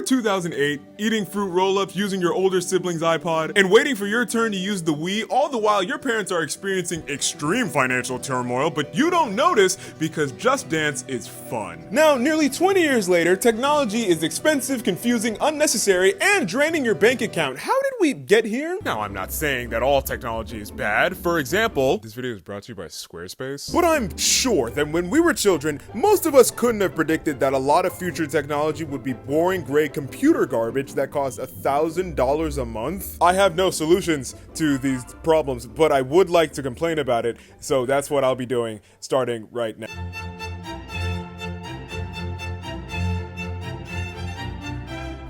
Remember 2008, eating fruit roll-ups using your older sibling's iPod, and waiting for your turn to use the Wii, all the while your parents are experiencing extreme financial turmoil, but you don't notice because Just Dance is fun. Now, nearly 20 years later, technology is expensive, confusing, unnecessary, and draining your bank account. How did we get here? Now, I'm not saying that all technology is bad. For example, this video is brought to you by Squarespace. But I'm sure that when we were children, most of us couldn't have predicted that a lot of future technology would be boring gray computer garbage that costs $1,000 a month. I have no solutions to these problems, but I would like to complain about it, so that's what I'll be doing starting right now.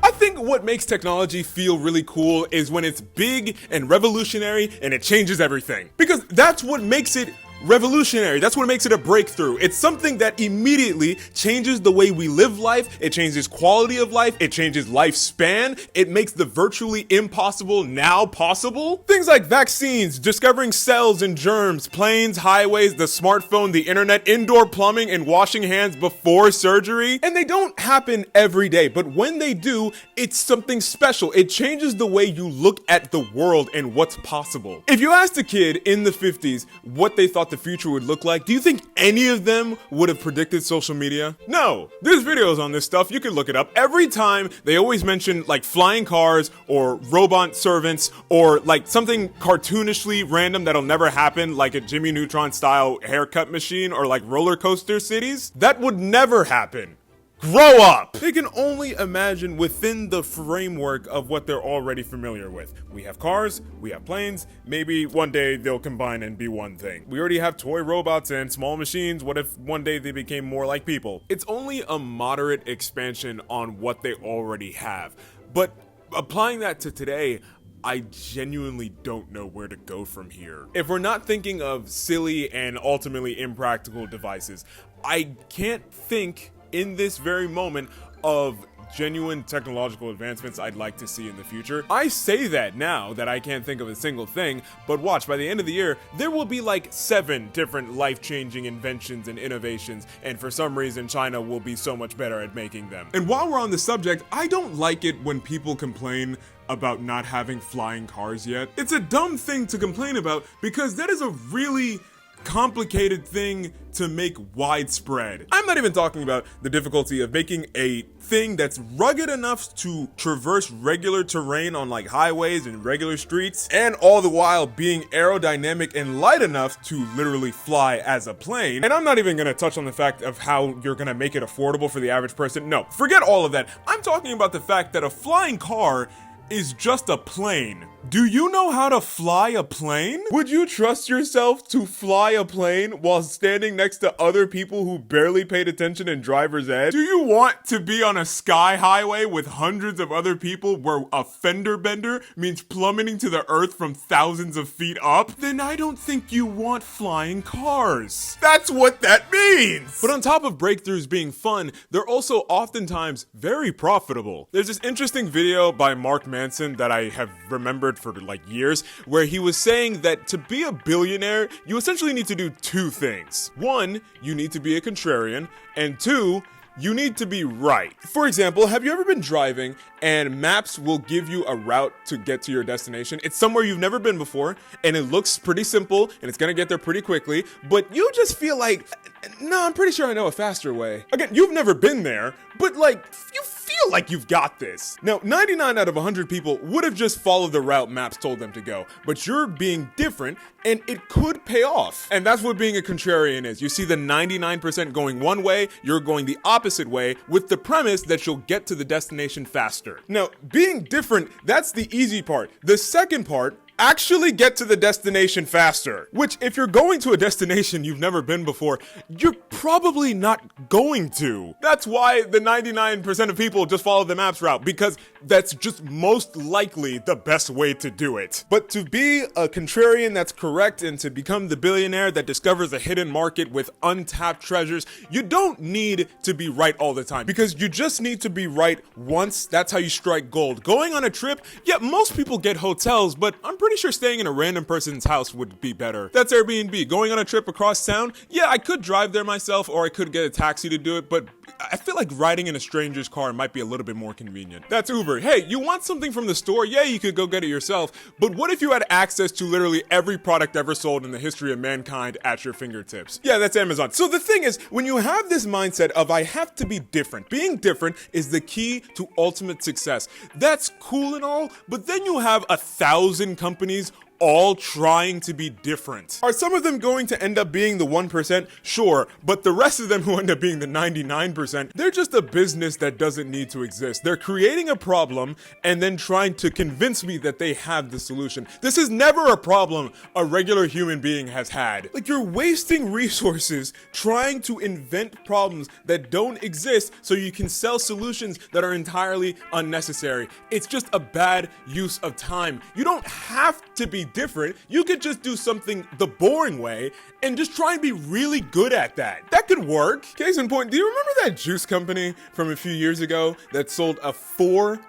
I think what makes technology feel really cool is when it's big and revolutionary and it changes everything. Because that's what makes it revolutionary. That's what makes it a breakthrough. It's something that immediately changes the way we live life. It changes quality of life. It changes lifespan. It makes the virtually impossible now possible. Things like vaccines, discovering cells and germs, planes, highways, the smartphone, the internet, indoor plumbing, and washing hands before surgery. And they don't happen every day, but when they do, it's something special. It changes the way you look at the world and what's possible. If you asked a kid in the 50s what they thought the future would look like, do you think any of them would have predicted social media? No. There's videos on this stuff. You can look it up. Every time they always mention like flying cars or robot servants or like something cartoonishly random that'll never happen, like a Jimmy Neutron style haircut machine or like roller coaster cities. That would never happen. Grow up! They can only imagine within the framework of what they're already familiar with. We have cars, we have planes, maybe one day they'll combine and be one thing. We already have toy robots and small machines. What if one day they became more like people? It's only a moderate expansion on what they already have. But applying that to today, I genuinely don't know where to go from here. If we're not thinking of silly and ultimately impractical devices, I can't think in this very moment of genuine technological advancements I'd like to see in the future. I say that now that I can't think of a single thing, but watch, by the end of the year, there will be like 7 different life-changing inventions and innovations, and for some reason, China will be so much better at making them. And while we're on the subject, I don't like it when people complain about not having flying cars yet. It's a dumb thing to complain about because that is a really complicated thing to make widespread. I'm not even talking about the difficulty of making a thing that's rugged enough to traverse regular terrain on like highways and regular streets, and all the while being aerodynamic and light enough to literally fly as a plane. And I'm not even gonna touch on the fact of how you're gonna make it affordable for the average person. No, forget all of that. I'm talking about the fact that a flying car is just a plane. Do you know how to fly a plane? Would you trust yourself to fly a plane while standing next to other people who barely paid attention in driver's ed? Do you want to be on a sky highway with hundreds of other people where a fender bender means plummeting to the earth from thousands of feet up? Then I don't think you want flying cars. That's what that means! But on top of breakthroughs being fun, they're also oftentimes very profitable. There's this interesting video by Mark Manson that I have remembered for like years, where he was saying that to be a billionaire, you essentially need to do 2 things. 1, you need to be a contrarian, and 2, you need to be right. For example, have you ever been driving and maps will give you a route to get to your destination? It's somewhere you've never been before, and it looks pretty simple, and it's gonna get there pretty quickly, but you just feel like, no, I'm pretty sure I know a faster way. Again, you've never been there, but like, you feel like you've got this. Now, 99 out of 100 people would have just followed the route maps told them to go, but you're being different, and it could pay off. And that's what being a contrarian is. You see the 99% going one way, you're going the opposite way, with the premise that you'll get to the destination faster. Now, being different, that's the easy part. The second part, actually get to the destination faster. Which, if you're going to a destination you've never been before, you're probably not going to. That's why the 99% of people just follow the maps route, because that's just most likely the best way to do it. But to be a contrarian that's correct and to become the billionaire that discovers a hidden market with untapped treasures, you don't need to be right all the time, because you just need to be right once. That's how you strike gold. Going on a trip, yeah, most people get hotels, but I'm pretty sure staying in a random person's house would be better. That's Airbnb. Going on a trip across town, yeah, I could drive there myself or I could get a taxi to do it, but I feel like riding in a stranger's car might be a little bit more convenient. That's Uber. Hey, you want something from the store? Yeah, you could go get it yourself. But what if you had access to literally every product ever sold in the history of mankind at your fingertips? Yeah, that's Amazon. So the thing is, when you have this mindset of I have to be different, being different is the key to ultimate success. That's cool and all, but then you have 1,000 companies all trying to be different. Are some of them going to end up being the 1%? Sure, but the rest of them who end up being the 99%, they're just a business that doesn't need to exist. They're creating a problem and then trying to convince me that they have the solution. This is never a problem a regular human being has had. Like, you're wasting resources trying to invent problems that don't exist so you can sell solutions that are entirely unnecessary. It's just a bad use of time. You don't have to be different. You could just do something the boring way and just try and be really good at that. That could work. Case in point, do you remember that juice company from a few years ago that sold a $400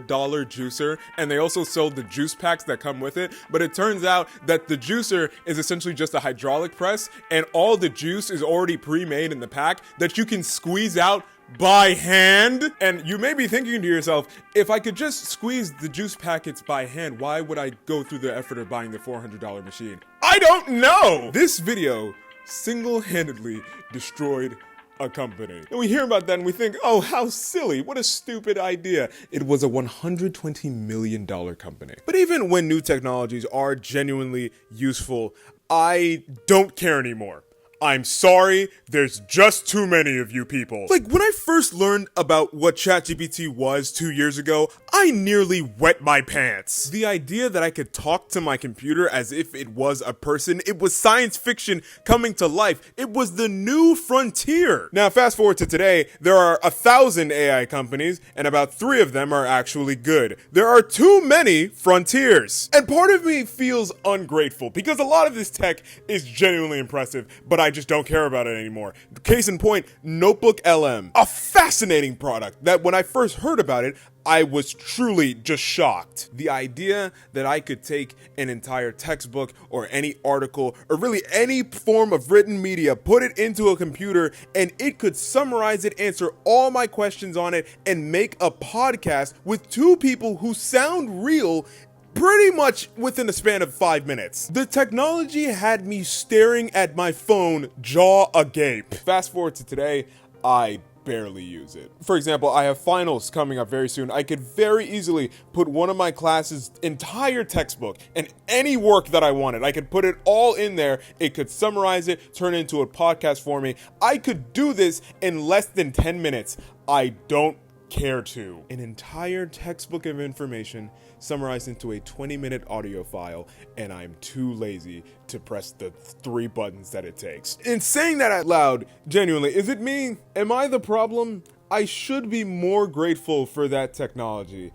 juicer, and they also sold the juice packs that come with it? But it turns out that the juicer is essentially just a hydraulic press, and all the juice is already pre-made in the pack that you can squeeze out by hand. And you may be thinking to yourself, if I could just squeeze the juice packets by hand, why would I go through the effort of buying the $400 machine? I don't know! This video single-handedly destroyed a company. And we hear about that and we think, oh, how silly, what a stupid idea. It was a $120 million company. But even when new technologies are genuinely useful, I don't care anymore. I'm sorry, there's just too many of you people. Like, when I first learned about what ChatGPT was 2 years ago, I nearly wet my pants. The idea that I could talk to my computer as if it was a person, it was science fiction coming to life. It was the new frontier. Now, fast forward to today, there are 1,000 AI companies, and about 3 of them are actually good. There are too many frontiers. And part of me feels ungrateful because a lot of this tech is genuinely impressive, but I just don't care about it anymore. Case in point, Notebook LM, a fascinating product that when I first heard about it, I was truly just shocked. The idea that I could take an entire textbook or any article or really any form of written media, put it into a computer, and it could summarize it, answer all my questions on it, and make a podcast with 2 people who sound real pretty much within the span of 5 minutes. The technology had me staring at my phone, jaw agape. Fast forward to today, I barely use it. For example, I have finals coming up very soon. I could very easily put one of my classes' entire textbook and any work that I wanted. I could put it all in there. It could summarize it, turn it into a podcast for me. I could do this in less than 10 minutes. I don't care to. An entire textbook of information summarized into a 20-minute audio file, and I'm too lazy to press the 3 buttons that it takes. In saying that out loud, genuinely, is it me? Am I the problem? I should be more grateful for that technology,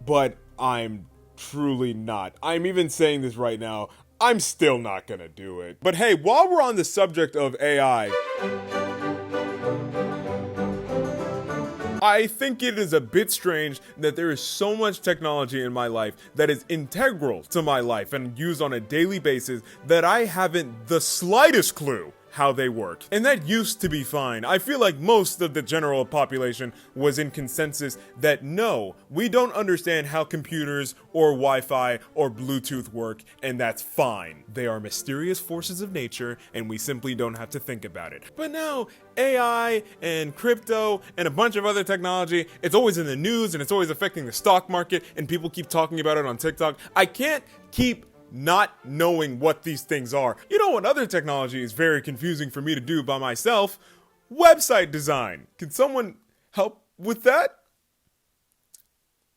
but I'm truly not. I'm even saying this right now. I'm still not gonna do it. But hey, while we're on the subject of AI, I think it is a bit strange that there is so much technology in my life that is integral to my life and used on a daily basis that I haven't the slightest clue how they work. And that used to be fine. I feel like most of the general population was in consensus that no, we don't understand how computers or Wi-Fi or Bluetooth work, and that's fine. They are mysterious forces of nature, and we simply don't have to think about it. But now, AI and crypto and a bunch of other technology, it's always in the news and it's always affecting the stock market, and people keep talking about it on TikTok. I can't keep not knowing what these things are. You know what other technology is very confusing for me to do by myself? Website design. Can someone help with that?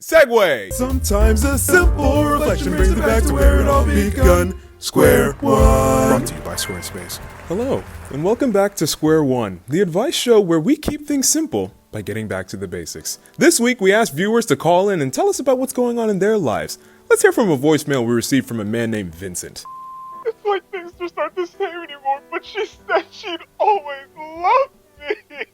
Segway. Sometimes a simple reflection brings it back to where it all begun. Square One. Brought to you by Squarespace. Hello, and welcome back to Square One, the advice show where we keep things simple by getting back to the basics. This week, we asked viewers to call in and tell us about what's going on in their lives. Let's hear from a voicemail we received from a man named Vincent. It's like things just aren't the same anymore, but she said she'd always love me.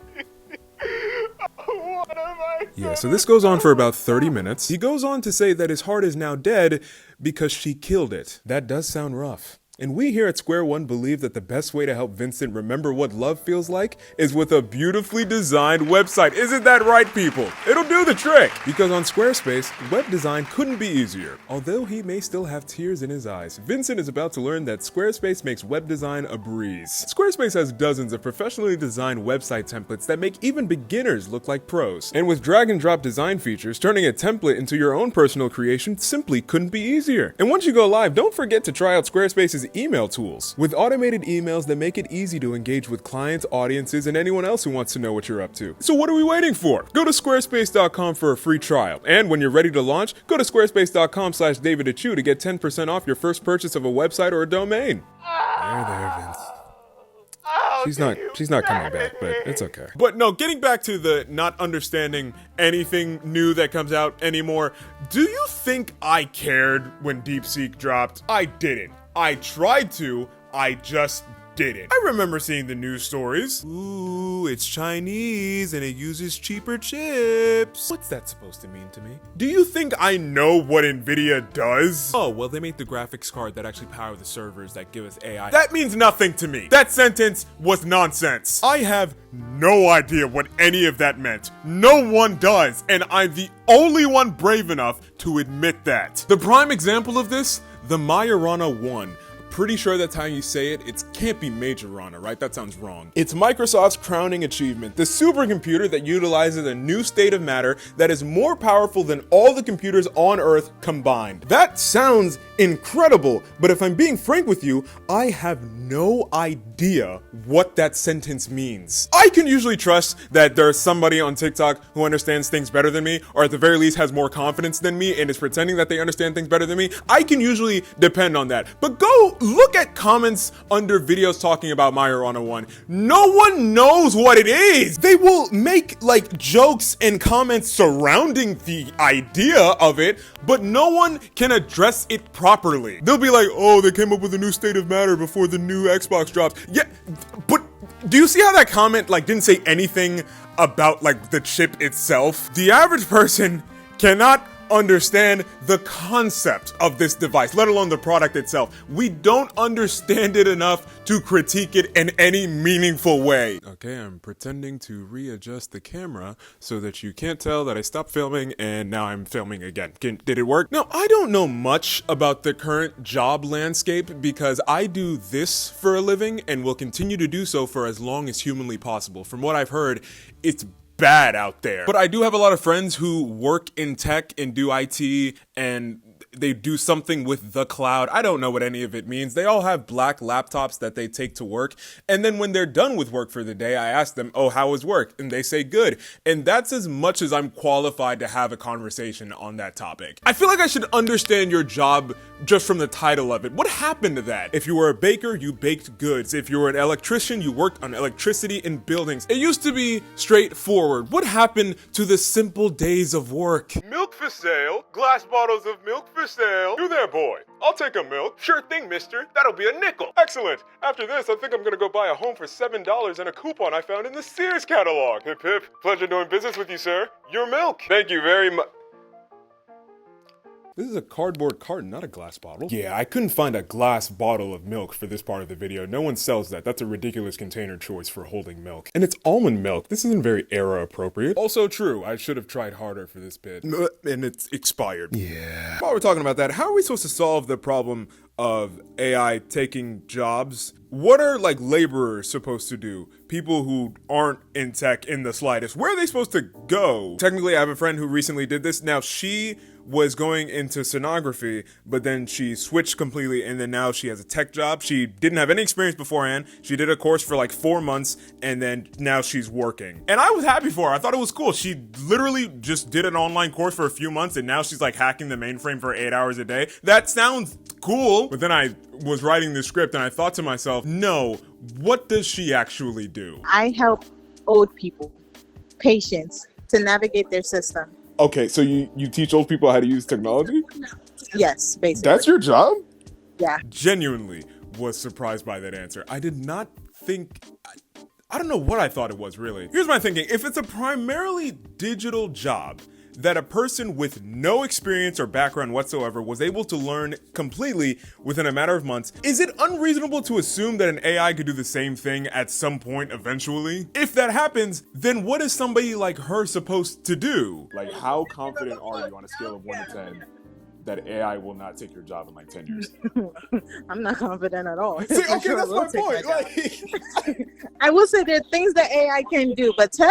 What am I? Yeah, so this goes on for about 30 minutes. He goes on to say that his heart is now dead because she killed it. That does sound rough. And we here at Square One believe that the best way to help Vincent remember what love feels like is with a beautifully designed website. Isn't that right, people? It'll do the trick. Because on Squarespace, web design couldn't be easier. Although he may still have tears in his eyes, Vincent is about to learn that Squarespace makes web design a breeze. Squarespace has dozens of professionally designed website templates that make even beginners look like pros. And with drag and drop design features, turning a template into your own personal creation simply couldn't be easier. And once you go live, don't forget to try out Squarespace's email tools. With automated emails that make it easy to engage with clients, audiences, and anyone else who wants to know what you're up to. So what are we waiting for? Go to squarespace.com for a free trial. And when you're ready to launch, go to squarespace.com/DavidAchu to get 10% off your first purchase of a website or a domain. There, Vince. She's not coming back, but it's okay. But no, getting back to the not understanding anything new that comes out anymore, do you think I cared when DeepSeek dropped? I didn't. I tried to, I just didn't. I remember seeing the news stories. Ooh, it's Chinese and it uses cheaper chips. What's that supposed to mean to me? Do you think I know what Nvidia does? Oh, well, they make the graphics card that actually power the servers that give us AI. That means nothing to me. That sentence was nonsense. I have no idea what any of that meant. No one does, and I'm the only one brave enough to admit that. The prime example of this, the Majorana 1. Pretty sure that's how you say it. It can't be Majorana, right? That sounds wrong. It's Microsoft's crowning achievement, the supercomputer that utilizes a new state of matter that is more powerful than all the computers on Earth combined. That sounds incredible, but if I'm being frank with you, I have no idea what that sentence means. I can usually trust that there's somebody on TikTok who understands things better than me, or at the very least has more confidence than me and is pretending that they understand things better than me. I can usually depend on that. But go look at comments under videos talking about Majorana 1. No one knows what it is. They will make like jokes and comments surrounding the idea of it, but no one can address it properly. They'll be like, oh, they came up with a new state of matter before the new Xbox drops. Yeah, but do you see how that comment like didn't say anything about like the chip itself? The average person cannot understand the concept of this device, let alone the product itself. We don't understand it enough to critique it in any meaningful way. Okay, I'm pretending to readjust the camera so that you can't tell that I stopped filming and now I'm filming again. Did it work? Now, I don't know much about the current job landscape because I do this for a living and will continue to do so for as long as humanly possible. From what I've heard, it's bad out there. But I do have a lot of friends who work in tech and do IT and they do something with the cloud. I don't know what any of it means. They all have black laptops that they take to work. And then when they're done with work for the day, I ask them, oh, how was work? And they say good. And that's as much as I'm qualified to have a conversation on that topic. I feel like I should understand your job just from the title of it. What happened to that? If you were a baker, you baked goods. If you were an electrician, you worked on electricity in buildings. It used to be straightforward. What happened to the simple days of work? Milk for sale. Glass bottles of milk for sale. You there, boy. I'll take a milk. Sure thing, mister. That'll be a nickel. Excellent. After this, I think I'm gonna go buy a home for $7 and a coupon I found in the Sears catalog. Hip hip. Pleasure doing business with you, sir. Your milk. Thank you very much. This is a cardboard carton, not a glass bottle. Yeah, I couldn't find a glass bottle of milk for this part of the video. No one sells that. That's a ridiculous container choice for holding milk. And it's almond milk. This isn't very era appropriate. Also true, I should have tried harder for this bit. And it's expired. Yeah. While we're talking about that, how are we supposed to solve the problem of AI taking jobs? What are like laborers supposed to do? People who aren't in tech in the slightest. Where are they supposed to go? Technically, I have a friend who recently did this. Now she was going into sonography, but then she switched completely and then now she has a tech job. She didn't have any experience beforehand. She did a course for like 4 months and then now she's working. And I was happy for her. I thought it was cool. She literally just did an online course for a few months and now she's like hacking the mainframe for 8 hours a day. That sounds cool. But then I was writing the script and I thought to myself, no, what does she actually do? I help old people, patients, to navigate their system. Okay, so you teach old people how to use technology? Yes, basically. That's your job? Yeah. Genuinely was surprised by that answer. I did not think... I don't know what I thought it was, really. Here's my thinking. If it's a primarily digital job, that a person with no experience or background whatsoever was able to learn completely within a matter of months, is it unreasonable to assume that an AI could do the same thing at some point eventually? If that happens, then what is somebody like her supposed to do? Like, how confident are you on a scale of 1 to 10 that AI will not take your job in like 10 years? I'm not confident at all. See, I'm okay, sure it that's will my take point. job. Like, I will say there are things that AI can do, but tech,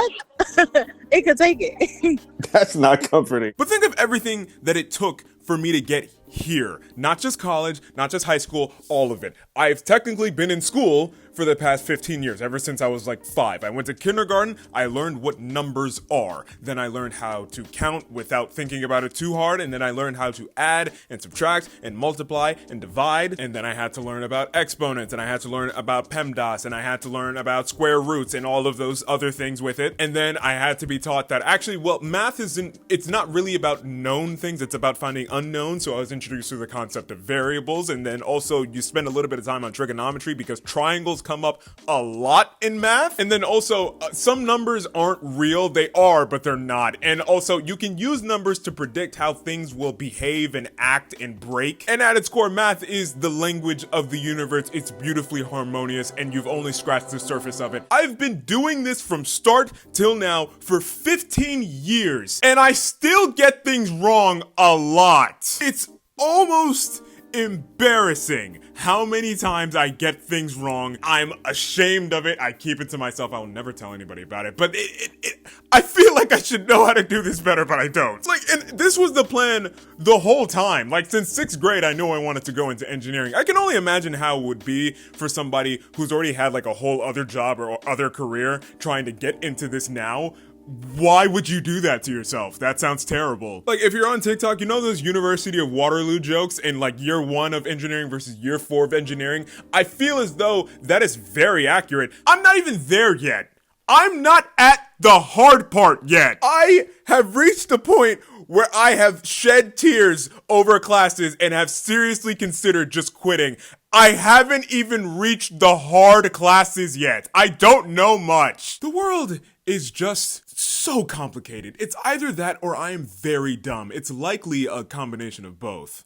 it could take it. That's not comforting. but think of everything that it took for me to get here. Not just college, not just high school, all of it. I've technically been in school for the past 15 years, ever since I was like 5. I went to kindergarten, I learned what numbers are. Then I learned how to count without thinking about it too hard, and then I learned how to add and subtract and multiply and divide, and then I had to learn about exponents, and I had to learn about PEMDAS, and I had to learn about square roots and all of those other things with it. And then I had to be taught that actually, well, math it's not really about known things, it's about finding unknown. So I was introduced to the concept of variables, and then also you spend a little bit of time on trigonometry because triangles come up a lot in math. And then also some numbers aren't real, they are, but they're not. And also you can use numbers to predict how things will behave and act and break. And at its core, math is the language of the universe. It's beautifully harmonious, and you've only scratched the surface of it. I've been doing this from start till now for 15 years, and I still get things wrong a lot. It's almost embarrassing how many times I get things wrong. I'm ashamed of it. I keep it to myself. I will never tell anybody about it. But I feel like I should know how to do this better, but I don't. Like, and this was the plan the whole time. Like, since 6th grade, I knew I wanted to go into engineering. I can only imagine how it would be for somebody who's already had like a whole other job or other career trying to get into this now. Why would you do that to yourself? That sounds terrible. Like, if you're on TikTok, you know those University of Waterloo jokes in like year 1 of engineering versus year 4 of engineering? I feel as though that is very accurate. I'm not even there yet. I'm not at the hard part yet. I have reached the point where I have shed tears over classes and have seriously considered just quitting. I haven't even reached the hard classes yet. I don't know much. The world is just so complicated. It's either that or I am very dumb. It's likely a combination of both.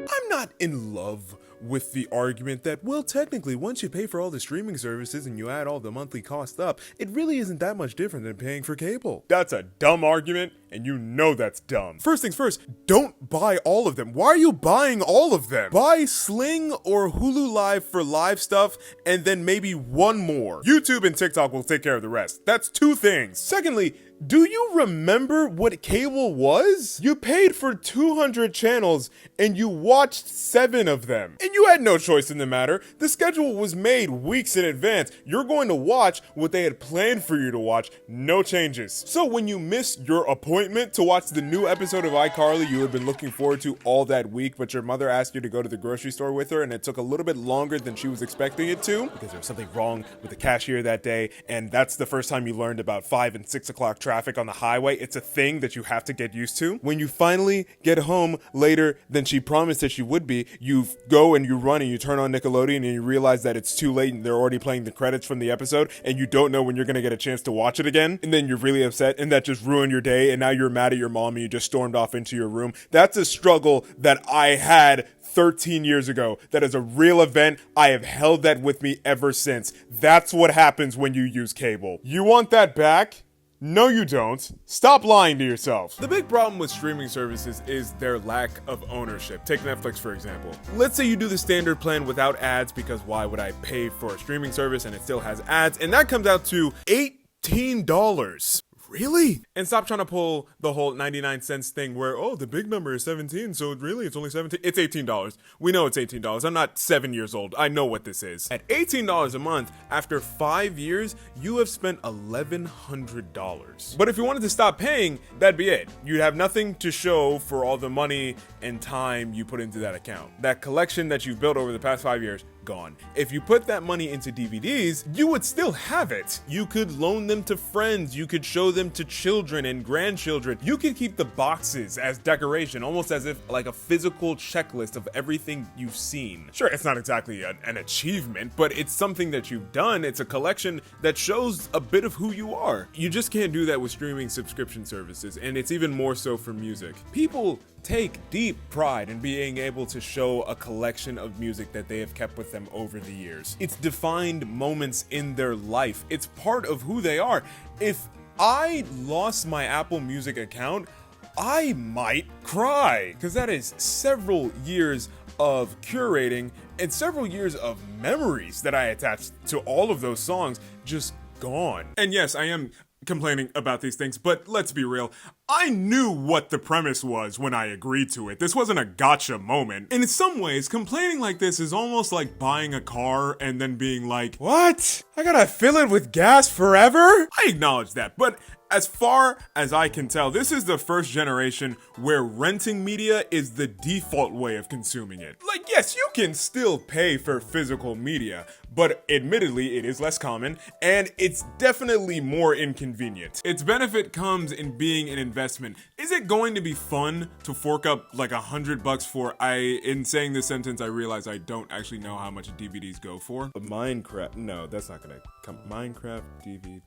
I'm not in love with the argument that, well, technically, once you pay for all the streaming services and you add all the monthly costs up, it really isn't that much different than paying for cable. That's a dumb argument, and you know that's dumb. First things first, don't buy all of them. Why are you buying all of them? Buy Sling or Hulu Live for live stuff, and then maybe one more. YouTube and TikTok will take care of the rest. That's 2 things. Secondly, do you remember what cable was? You paid for 200 channels and you watched 7 of them. And you had no choice in the matter. The schedule was made weeks in advance. You're going to watch what they had planned for you to watch, no changes. So when you miss your appointment to watch the new episode of iCarly you had been looking forward to all that week, but your mother asked you to go to the grocery store with her and it took a little bit longer than she was expecting it to because there was something wrong with the cashier that day, and that's the first time you learned about 5 and 6 o'clock traffic on the highway. It's a thing that you have to get used to. When you finally get home later than she promised that she would be, you go and you run and you turn on Nickelodeon and you realize that it's too late and they're already playing the credits from the episode and you don't know when you're gonna get a chance to watch it again, and then you're really upset and that just ruined your day and now you're mad at your mom and you just stormed off into your room. That's a struggle that I had 13 years ago. That is a real event. I have held that with me ever since. That's what happens when you use cable. You want that back? No, you don't. Stop lying to yourself. The big problem with streaming services is their lack of ownership. Take Netflix, for example. Let's say you do the standard plan without ads, because why would I pay for a streaming service and it still has ads? And that comes out to $18. Really? And stop trying to pull the whole 99 cents thing where, oh, the big number is 17, so really it's only 17. It's $18. We know it's $18. I'm not 7 years old. I know what this is. At $18 a month, after 5 years, you have spent $1,100. But if you wanted to stop paying, that'd be it. You'd have nothing to show for all the money and time you put into that account. That collection that you've built over the past 5 years, gone. If you put that money into DVDs, you would still have it. You could loan them to friends, you could show them to children and grandchildren. You could keep the boxes as decoration, almost as if like a physical checklist of everything you've seen. Sure, it's not exactly an achievement, but it's something that you've done. It's a collection that shows a bit of who you are. You just can't do that with streaming subscription services, and it's even more so for music. People take deep pride in being able to show a collection of music that they have kept with them over the years. It's defined moments in their life. It's part of who they are. If I lost my Apple Music account, I might cry, because that is several years of curating and several years of memories that I attached to all of those songs just gone. And yes, I am complaining about these things, but let's be real. I knew what the premise was when I agreed to it. This wasn't a gotcha moment. And in some ways, complaining like this is almost like buying a car and then being like, what? I gotta fill it with gas forever? I acknowledge that, but as far as I can tell, this is the first generation where renting media is the default way of consuming it. Like, yes, you can still pay for physical media, but admittedly, it is less common, and it's definitely more inconvenient. Its benefit comes in being an investment. Is it going to be fun to fork up like $100 for? In saying this sentence, I realize I don't actually know how much DVDs go for. Minecraft, no, that's not gonna come. Minecraft DVD.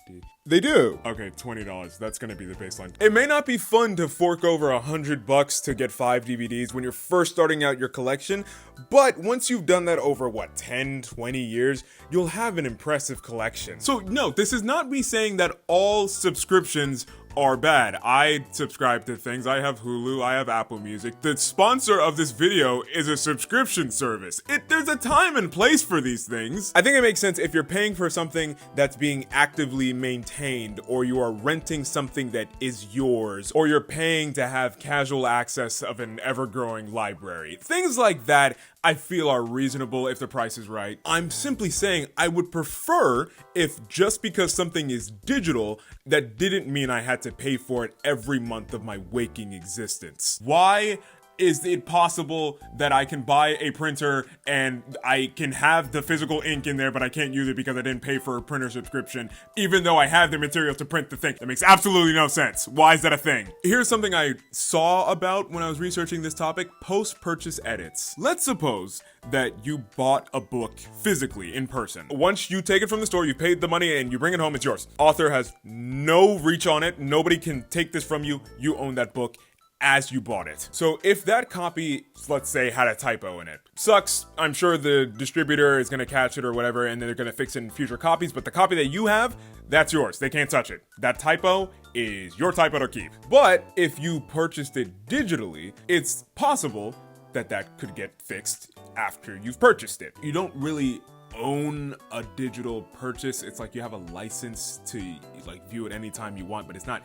They do. Okay, $20. That's gonna be the baseline. It may not be fun to fork over $100 to get 5 DVDs when you're first starting out your collection, but once you've done that over what, 10, 20 years, you'll have an impressive collection. So no, this is not me saying that all subscriptions are bad. I subscribe to things. I have Hulu, I have Apple Music. The sponsor of this video is a subscription service. There's a time and place for these things. I think it makes sense if you're paying for something that's being actively maintained, or you are renting something that is yours, or you're paying to have casual access of an ever-growing library. Things like that I feel are reasonable if the price is right. I'm simply saying I would prefer if just because something is digital, that didn't mean I had to pay for it every month of my waking existence. Why is it possible that I can buy a printer and I can have the physical ink in there, but I can't use it because I didn't pay for a printer subscription, even though I have the materials to print the thing? That makes absolutely no sense. Why is that a thing? Here's something I saw about when I was researching this topic: post-purchase edits. Let's suppose that you bought a book physically in person. Once you take it from the store, you paid the money and you bring it home, it's yours. Author has no reach on it. Nobody can take this from you. You own that book as you bought it. So if that copy, let's say, had a typo in it, sucks. I'm sure the distributor is gonna catch it or whatever, and then they're gonna fix it in future copies, but the copy that you have, that's yours. They can't touch it. That typo is your typo to keep. But if you purchased it digitally, it's possible that that could get fixed after you've purchased it. You don't really own a digital purchase. It's like you have a license to like view it anytime you want, but it's not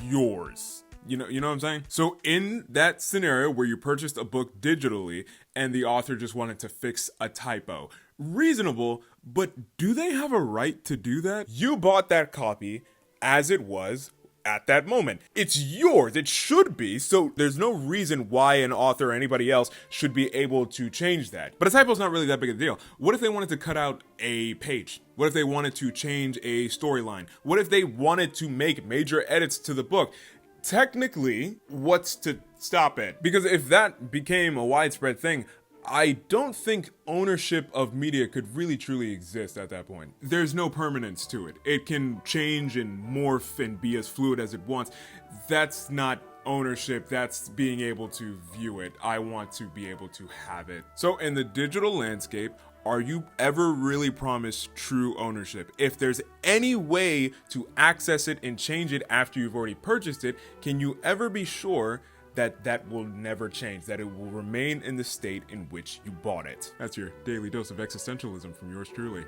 yours. You know what I'm saying? So in that scenario where you purchased a book digitally and the author just wanted to fix a typo, reasonable, but do they have a right to do that? You bought that copy as it was at that moment. It's yours. It should be. So there's no reason why an author or anybody else should be able to change that. But a typo's not really that big a deal. What if they wanted to cut out a page? What if they wanted to change a storyline? What if they wanted to make major edits to the book? Technically, what's to stop it? Because if that became a widespread thing, I don't think ownership of media could really truly exist at that point. There's no permanence to it. It can change and morph and be as fluid as it wants. That's not ownership, that's being able to view it. I want to be able to have it. So in the digital landscape, are you ever really promised true ownership? If there's any way to access it and change it after you've already purchased it, can you ever be sure that that will never change, that it will remain in the state in which you bought it? That's your daily dose of existentialism from yours truly.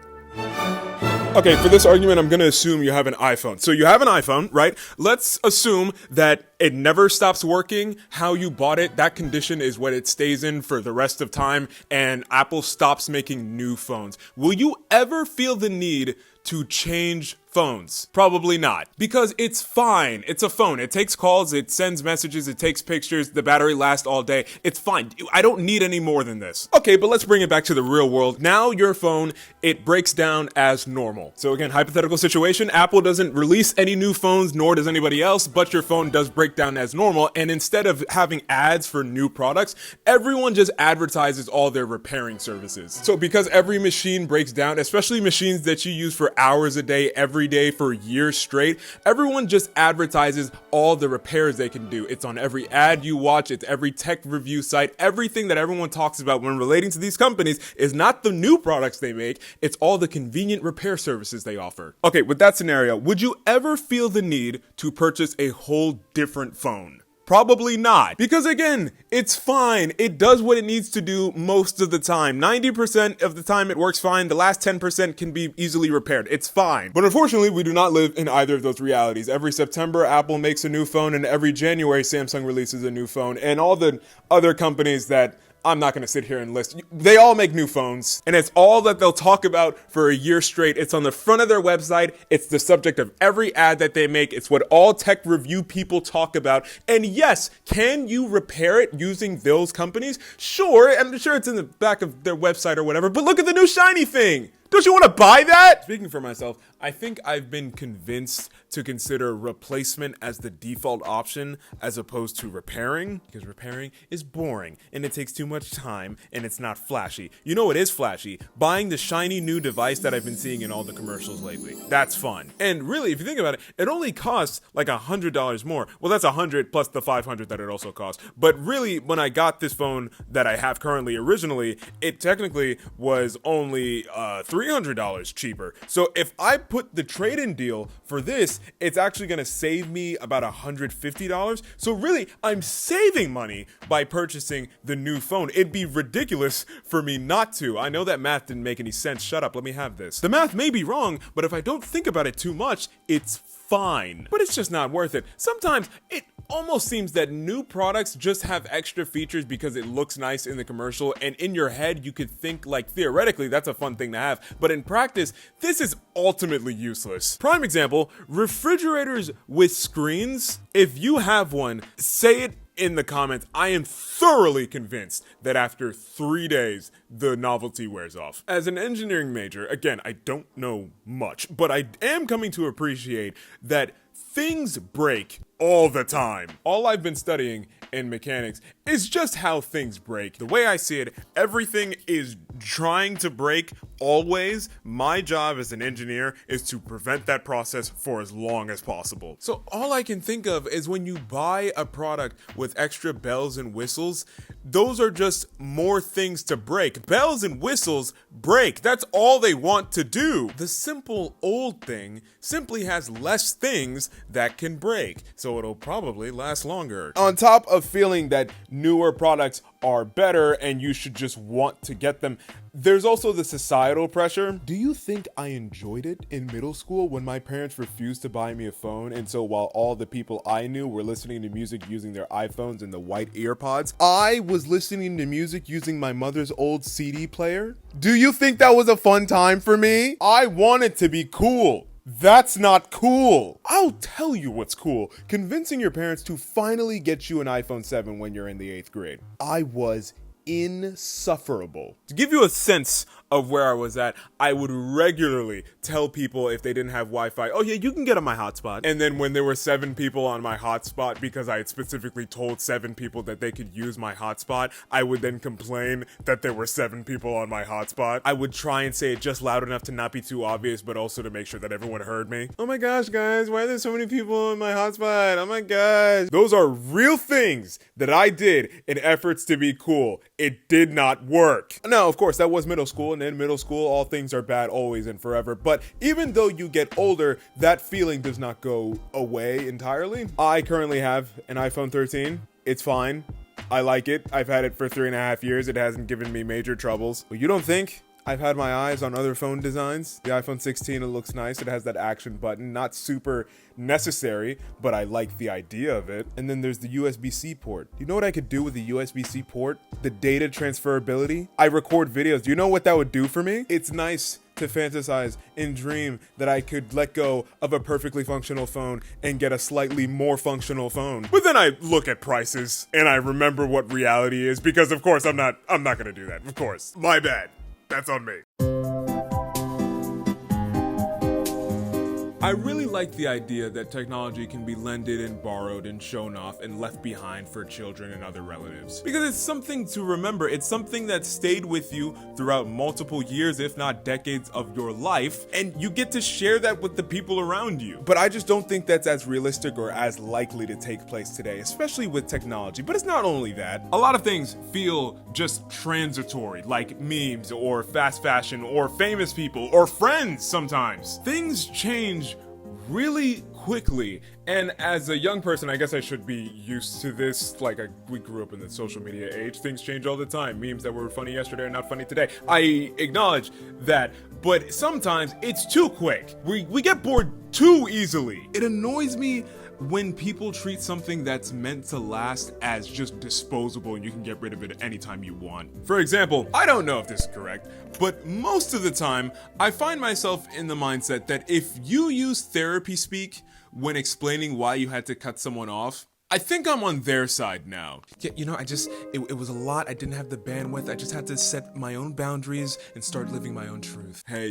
Okay, for this argument, I'm gonna assume you have an iPhone. So you have an iPhone, right? Let's assume that it never stops working. How you bought it, that condition is what it stays in for the rest of time, and Apple stops making new phones. Will you ever feel the need to change phones? Probably not. Because it's fine. It's a phone. It takes calls, it sends messages, it takes pictures, the battery lasts all day. It's fine. I don't need any more than this. Okay, but let's bring it back to the real world. Now your phone, it breaks down as normal. So again, hypothetical situation, Apple doesn't release any new phones, nor does anybody else, but your phone does break down as normal. And instead of having ads for new products, everyone just advertises all their repairing services. So because every machine breaks down, especially machines that you use for hours a day, every day for years straight, everyone just advertises all the repairs they can do. It's on every ad you watch, it's every tech review site. Everything that everyone talks about when relating to these companies is not the new products they make, it's all the convenient repair services they offer. Okay, with that scenario, would you ever feel the need to purchase a whole different phone? Probably not. Because again, it's fine. It does what it needs to do most of the time. 90% of the time it works fine. The last 10% can be easily repaired. It's fine. But unfortunately, we do not live in either of those realities. Every September, Apple makes a new phone, and every January, Samsung releases a new phone. And all the other companies that I'm not going to sit here and list. They all make new phones, and it's all that they'll talk about for a year straight. It's on the front of their website. It's the subject of every ad that they make. It's what all tech review people talk about. And yes, can you repair it using those companies? Sure, I'm sure it's in the back of their website or whatever, but look at the new shiny thing. Don't you want to buy that? Speaking for myself, I think I've been convinced to consider replacement as the default option as opposed to repairing, because repairing is boring and it takes too much time and it's not flashy. You know what is flashy? Buying the shiny new device that I've been seeing in all the commercials lately. That's fun. And really, if you think about it, it only costs like $100 more. Well, that's $100 plus the $500 that it also costs. But really, when I got this phone that I have currently originally, it technically was only $300 cheaper. So if I put the trade-in deal for this, it's actually going to save me about $150. So really, I'm saving money by purchasing the new phone. It'd be ridiculous for me not to. I know that math didn't make any sense. Shut up, let me have this. The math may be wrong, but if I don't think about it too much, it's fine. But it's just not worth it. Sometimes it almost seems that new products just have extra features because it looks nice in the commercial, and in your head you could think like theoretically that's a fun thing to have, but in practice this is ultimately useless. Prime example, refrigerators with screens. If you have one, say it in the comments. I am thoroughly convinced that after 3 days, the novelty wears off. As an engineering major, again, I don't know much, but I am coming to appreciate that things break all the time. All I've been studying in mechanics is just how things break. The way I see it, everything is trying to break always. My job as an engineer is to prevent that process for as long as possible. So all I can think of is when you buy a product with extra bells and whistles, those are just more things to break. Bells and whistles break. That's all they want to do. The simple old thing simply has less things that can break, so it'll probably last longer. On top of feeling that newer products are better and you should just want to get them, there's also the societal pressure. Do you think I enjoyed it in middle school when my parents refused to buy me a phone, and so while all the people I knew were listening to music using their iPhones and the white earpods, I was listening to music using my mother's old CD player? Do you think that was a fun time for me? I wanted to be cool. That's not cool. I'll tell you what's cool. Convincing your parents to finally get you an iPhone 7 when you're in the 8th grade. I was insufferable. To give you a sense of where I was at, I would regularly tell people if they didn't have Wi-Fi, oh yeah, you can get on my hotspot. And then when there were 7 people on my hotspot, because I had specifically told 7 people that they could use my hotspot, I would then complain that there were 7 people on my hotspot. I would try and say it just loud enough to not be too obvious, but also to make sure that everyone heard me. Oh my gosh, guys, why are there so many people on my hotspot? Oh my gosh. Those are real things that I did in efforts to be cool. It did not work. Now, of course, that was middle school, and in middle school, all things are bad always and forever. But even though you get older, that feeling does not go away entirely. I currently have an iPhone 13. It's fine. I like it. I've had it for 3.5 years. It hasn't given me major troubles. But you don't think I've had my eyes on other phone designs? The iPhone 16, it looks nice. It has that action button. Not super necessary, but I like the idea of it. And then there's the USB-C port. You know what I could do with the USB-C port? The data transferability. I record videos. Do you know what that would do for me? It's nice to fantasize and dream that I could let go of a perfectly functional phone and get a slightly more functional phone. But then I look at prices and I remember what reality is, because of course I'm not gonna do that. Of course. My bad. That's on me. I really like the idea that technology can be lended and borrowed and shown off and left behind for children and other relatives. Because it's something to remember. It's something that stayed with you throughout multiple years, if not decades of your life, and you get to share that with the people around you. But I just don't think that's as realistic or as likely to take place today, especially with technology. But it's not only that. A lot of things feel just transitory, like memes or fast fashion or famous people or friends sometimes. Things change really quickly, and as a young person, I guess I should be used to this. Like, we grew up in the social media age. Things change all the time. Memes that were funny yesterday are not funny today. I acknowledge that, but sometimes it's too quick. We get bored too easily. It annoys me when people treat something that's meant to last as just disposable and you can get rid of it anytime you want. For example, I don't know if this is correct, but most of the time, I find myself in the mindset that if you use therapy speak when explaining why you had to cut someone off, I think I'm on their side now. Yeah, you know, it was a lot. I didn't have the bandwidth. I just had to set my own boundaries and start living my own truth. Hey,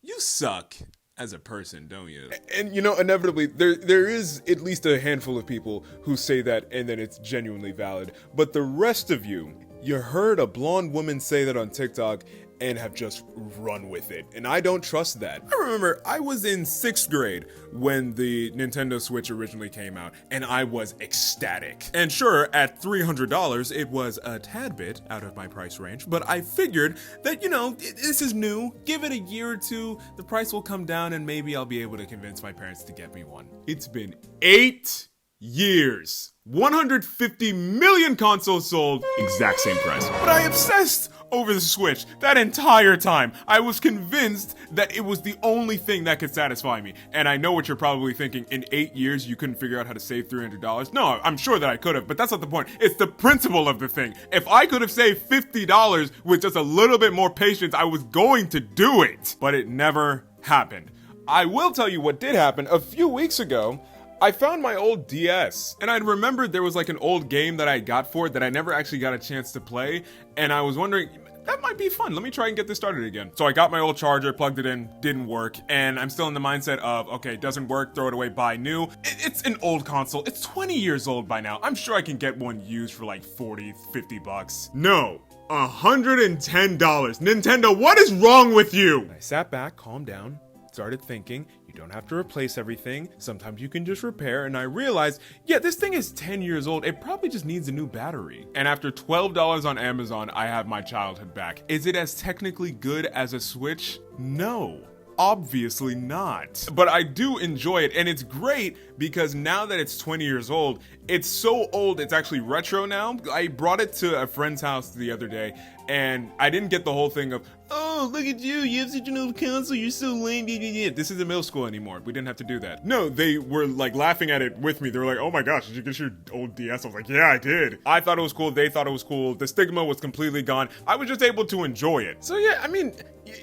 you suck as a person, don't you? And you know, inevitably, there is at least a handful of people who say that and then it's genuinely valid. But the rest of you heard a blonde woman say that on TikTok and have just run with it. And I don't trust that. I remember I was in 6th grade when the Nintendo Switch originally came out, and I was ecstatic. And sure, at $300, it was a tad bit out of my price range, but I figured that, you know, this is new. Give it a year or two, the price will come down, and maybe I'll be able to convince my parents to get me one. It's been 8 years. 150 million consoles sold, exact same price. But I obsessed over the Switch that entire time. I was convinced that it was the only thing that could satisfy me. And I know what you're probably thinking. In 8 years, you couldn't figure out how to save $300? No, I'm sure that I could have, but that's not the point. It's the principle of the thing. If I could have saved $50 with just a little bit more patience, I was going to do it. But it never happened. I will tell you what did happen. A few weeks ago, I found my old DS, and I'd remembered there was like an old game that I got for it that I never actually got a chance to play, and I was wondering, that might be fun. Let me try and get this started again. So I got my old charger, plugged it in, didn't work, and I'm still in the mindset of, okay, it doesn't work, throw it away, buy new. It's an old console. It's 20 years old by now. I'm sure I can get one used for like 40, 50 bucks. No. $110. Nintendo, what is wrong with you? I sat back, calmed down, started thinking, you don't have to replace everything. Sometimes you can just repair. And I realized, yeah, this thing is 10 years old. It probably just needs a new battery. And after $12 on Amazon, I have my childhood back. Is it as technically good as a Switch? No. Obviously not. But I do enjoy it, and it's great because now that it's 20 years old, it's so old it's actually retro now. I brought it to a friend's house the other day, and I didn't get the whole thing of, oh, look at you have such an old console, you're so lame. This isn't middle school anymore. We didn't have to do that. No, they were like laughing at it with me. They were like, oh my gosh, did you get your old DS? I was like, yeah, I did. I thought it was cool. They thought it was cool. The stigma was completely gone. I was just able to enjoy it. So yeah, I mean,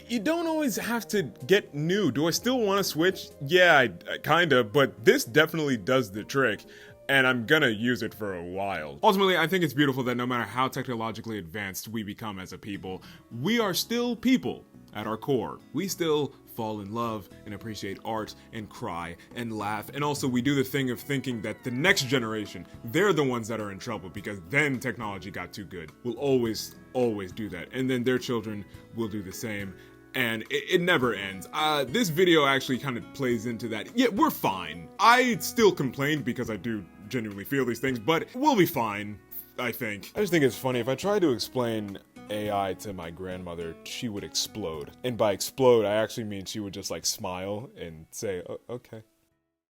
you don't always have to get new. Do I still want to Switch? Yeah, I kinda, but this definitely does the trick. And I'm gonna use it for a while. Ultimately, I think it's beautiful that no matter how technologically advanced we become as a people, we are still people at our core. We still fall in love and appreciate art and cry and laugh. And also we do the thing of thinking that the next generation, they're the ones that are in trouble because then technology got too good. We'll always do that. And then their children will do the same. And it never ends. This video actually kind of plays into that. Yeah, we're fine. I still complained because I do genuinely feel these things, but we'll be fine, I think. I just think it's funny. If I try to explain AI to my grandmother, she would explode. And by explode, I actually mean she would just like smile and say, oh, okay.